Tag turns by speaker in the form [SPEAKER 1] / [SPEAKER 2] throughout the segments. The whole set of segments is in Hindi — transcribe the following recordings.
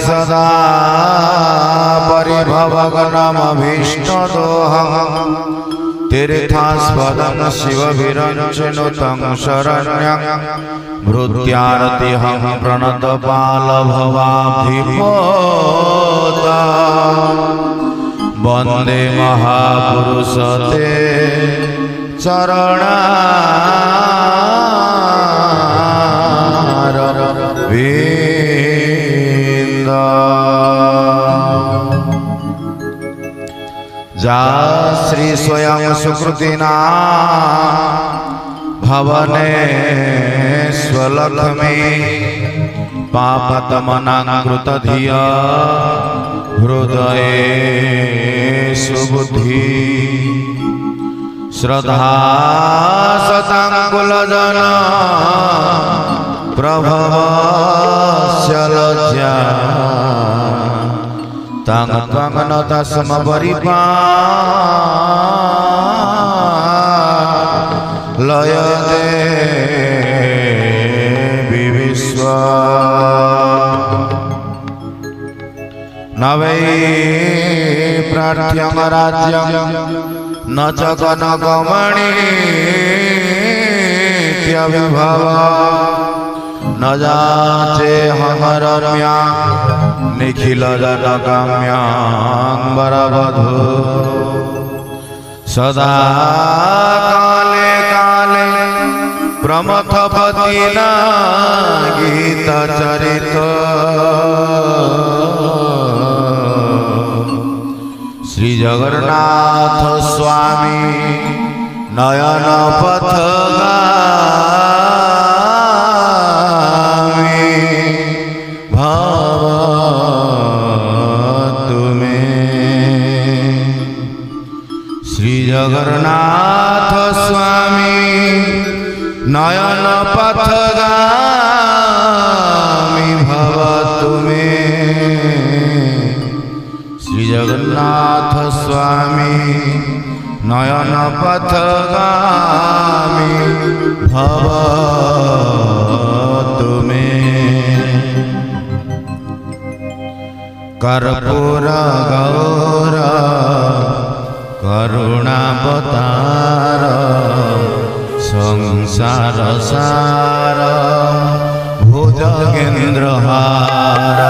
[SPEAKER 1] सदा परिभवग्नमभीष्टदोहं तीर्थास्पदं शिवविरञ्चनुतं शरण्यं भृत्यारतिहं प्रणतपालभवाब्धिपोता वन्दे महापुरुष ते चरणारविन्द जा श्री स्वयं सुकृतिना भवने स्वलक्ष्मी पापतमनाकृतधिया हृदये सुबुद्धि श्रद्धा सताकुलजन प्रभवस्य लज्जा तां त्वां न तस्म परिपालयते विश्वा न वै प्रार्थ्यं राज्यं न च कनकमणित्यविभवा न जाचे हमरम्या निखिल जनकाम्यांबरवधू सदा काले काले प्रमथपतिना गीतचरित श्री जगन्नाथ स्वामी नयन पथगामी भव तुम्हें श्री जगन्नाथ स्वामी नयन पथगामी भव तुम्हें श्री जगन्नाथ स्वामी नयन पथगामी भव तुम्हें कर्पूर गौर करुणावतार संसार सार भुजगेन्द्रहार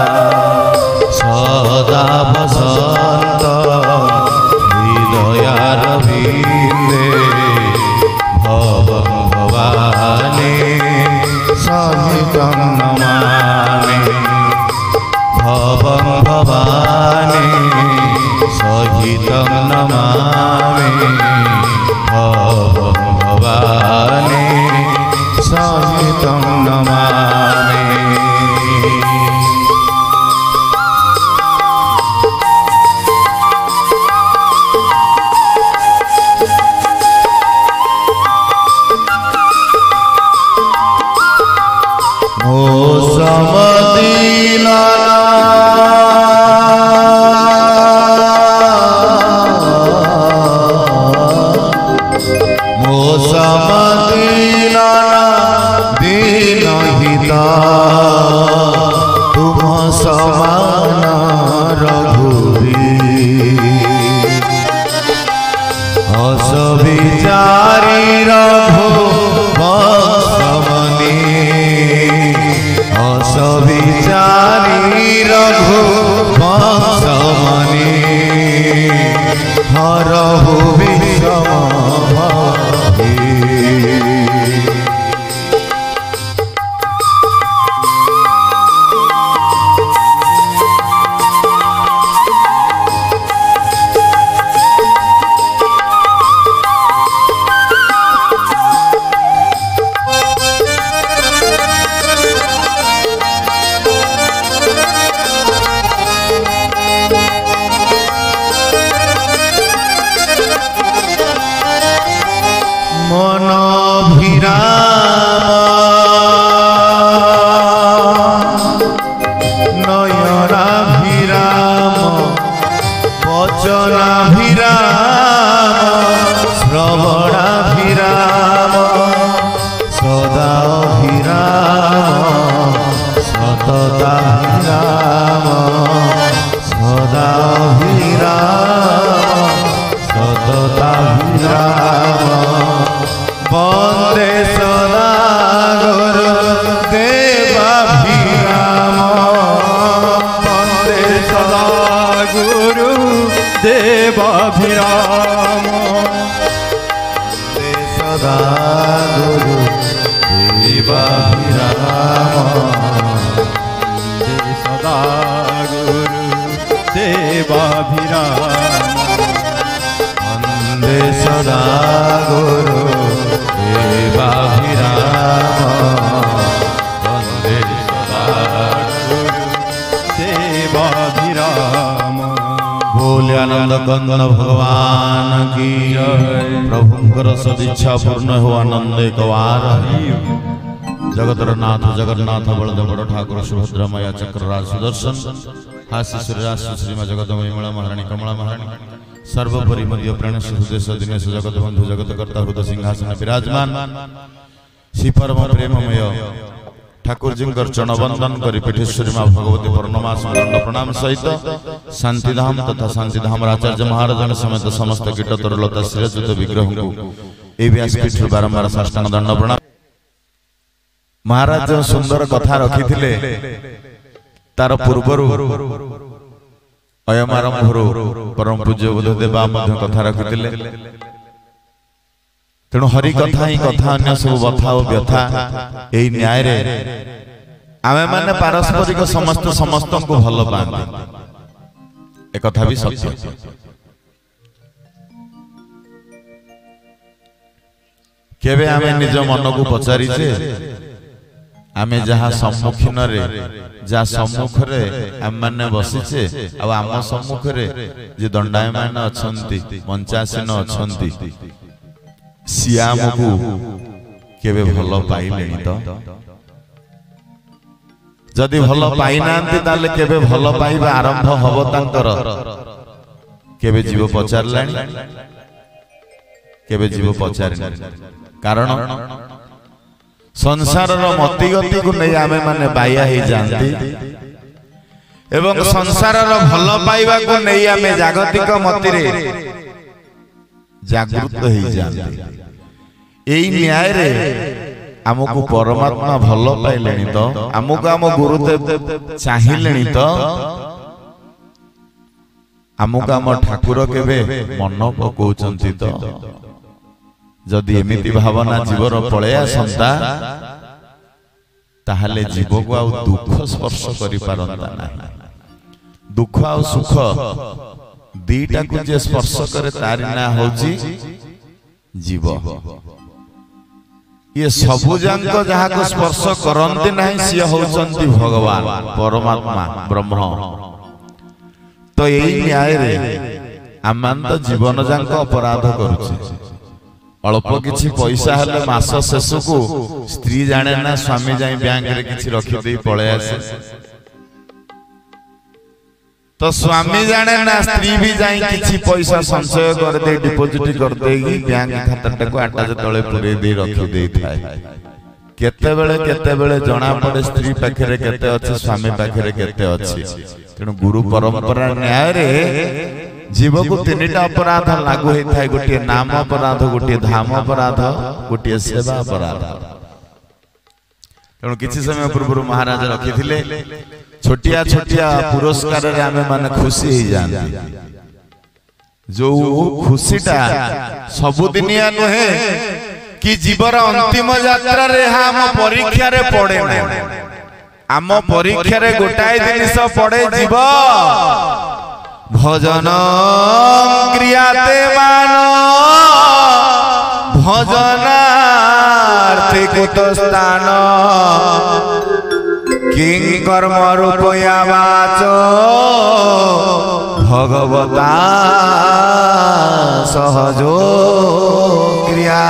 [SPEAKER 1] सदा बसंत हृदयारविन्दे भवं भवानी सहितं नमामि भवं भवानी सहितं नमामि भवं भवानी सहितं नमामि सदा सदाभिराम सतताभिराम वन्दे सदा गुरुदेवाभिराम वन्दे सदा
[SPEAKER 2] गुरुदेवाभिराम
[SPEAKER 1] वन्दे सदा गुरुदेवाभिराम
[SPEAKER 2] सदा गुरुदेवाभिराम
[SPEAKER 1] वन्दे सदा गुरुदेवाभिराम वन्दे सदा
[SPEAKER 2] गुरुदेवाभिराम।
[SPEAKER 1] बोले आनंद कंदन भगवान की प्रभुंकर सदिच्छा पूर्ण हो आनंद एक बार। जगतर नाथ जगन्नाथ बलदेव ठाकुर सुभद्रा माया चक्रराज सुदर्शन हास्य श्रीराज श्रीमा जगदमयी मणा महाराणी कमला महाराणी सर्वोपरि मध्य प्राण सुदेश दिनेश जगत बंधु जगत कर्ता हृदय सिंहासन विराजमान श्री परम प्रेममय ठाकुर जी चरण वंदन कर पीठेश्वरी माँ भगवती पूर्णमास दंड प्रणाम सहित शांतिधाम तथा शांतिधाम आचार्य महाराज समेत समस्त कीट तरलता श्रीजुत विग्रह को ए व्यासपीठ बारंबार साष्टांग दंड प्रणाम। महाराज जो सुंदर कथा रखी तार पूर्वर अयमारंभर परम पूज्य बुद्धदेवा कथा रखी तेणु हरि कथा ही कथा अन्य सब बथा और व्यथा यही न्याय आमे माने पारस्परिक समस्त समस्त को भल पाते एक कथा भी सत्य। केबे आमे निज मन को पचारी जे आमे जहा सम्मुखीन रे जा सम्मुख रे आम माने बसिचे आ आम सम्मुख रे जे दंडायमान अछंती मंचासीन अछंती सियाम को केबे भल पाइलेनी तो जदि भल पाई नांती ताले केबे भल पाइबा आरंभ हबो तांकर केबे जीव पचारलानी केबे जीव पचारनी कारण संसार मति गति को नहीं आमे माने बाया ही जानती एवं संसार भल पाइबा को नहीं आमे जागतिक मति रे जागृत ही जानती एई न्याय रे आमको परमात्मा भल पाइलेनी तो आमको आम गुरुदेव चाहिलेनी तो आमको आम ठाकुर केबे मन पकोचंती तो जदि एमिति भावना जीवर पळे आसंता ताहले जीव को आ दुख स्पर्श करि पारंता नाही। दुख आ सुख दीटा को जे स्पर्श करे तारि ना होची जीव। ये सबु जांक जहा को स्पर्श करंती नाही सिया होचंती भगवान परमात्मा ब्रह्म। तो एई न्याय रे आमान तो जीवन जांक अपराध करूची अल्प किछि पैसा हेले मास शेष को स्त्री जाने ना स्वामी जाई बैंक रे किछि रखि देई पळे आसे तो स्वामी जाने ना स्त्री भी जाई किछि पैसा संचय कर दे डिपॉजिट कर देगी बैंक खाता को आटा जे तळे पुरे दे रखि देई थाए केते बेले जणा पड़े स्त्री पाखरे केते अछि स्वामी पाखरे केते अछि। तेणु गुरु परंपरा न्याय रे जीव को तीनटा अपराध लागू होई थाए गोटे नाम अपराध गोटे धाम अपराध गोटे सेवा अपराध। तेणु किछि समय पूर्व महाराज रखिथिले छोटिया छोटिया पुरस्कार रे आमे माने खुशी ही जानती जो खुशीटा सबु दिनिया नहे कि जीवर अंतिम यात्रा रे हम परीक्षा रे पड़े ना आम परीक्षा रे गोटाए जिनिस पड़े जीव भजन क्रियाते मान भजनार्थे कुत स्थान किं कर्म रूपया वाचो भगवता सहजो क्रिया।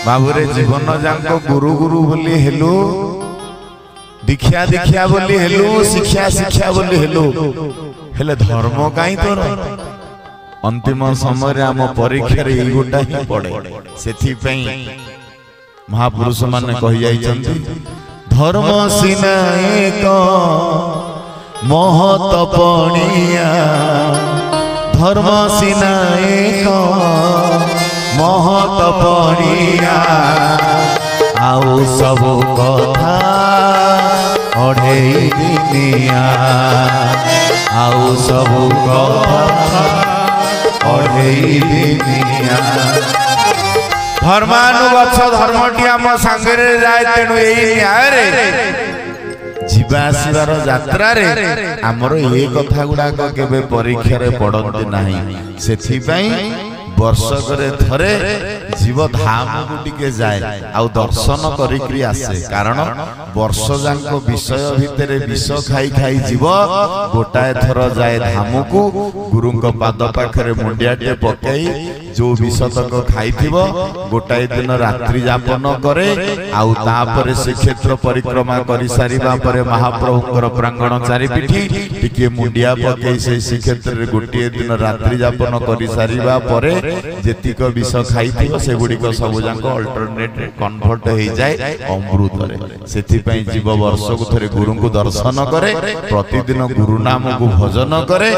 [SPEAKER 1] बाबुरे जीवन जांक गुरु गुरु बोली हेलु दीक्षा दीक्षा बोली हेलु शिक्षा शिक्षा बोली हेलु हेले धर्म काई तोर अंतिम समय आम परीक्षा रे गोटा ही पड़े। सेथि पई महापुरुष माने कहि जाइछन्ति धर्म सिना एक महतपणिया धर्म सिना एक महतपणिया आउ सब कथा अढ़ेई दिनिया आउ सब कथा अढ़ेई दिनिया धर्मानुगछ धर्मटी आम सांगे जाए तेणु यही न्याय जीवा आसबार यात्रा रे आमर ये कथा गुड़ाक केबे परीक्षा रे पड़ती नहीं से वर्षक थरे जीव धाम को टिके जाए आउ दर्शन करिकरी आसे कारण वर्ष जाक विषय भितर विष खाई खाई जीव गोटाए थर जाए धाम को गुरु पाद पाखरे मुंडियाटे पकई जो विष तक खाई गोटाए दिन रात्रि यापन करे आउ तापरे श्रीक्षेत्र परिक्रमा करि सारिबा परे महाप्रभुंकर प्रांगण चारिपिठी टिके मुंडिया पकई से श्रीक्षेत्र रे गोटिए दिन रात्रि यापन करि सारिबा परे जेतिक विष खाई से गुड़िक सब जाक अल्टरनेट कन्वर्ट हो जाए अमृत रे सेथिपई जीव वर्ष को थरे गुरु को दर्शन करे प्रतिदिन गुरु नाम को भजन करे।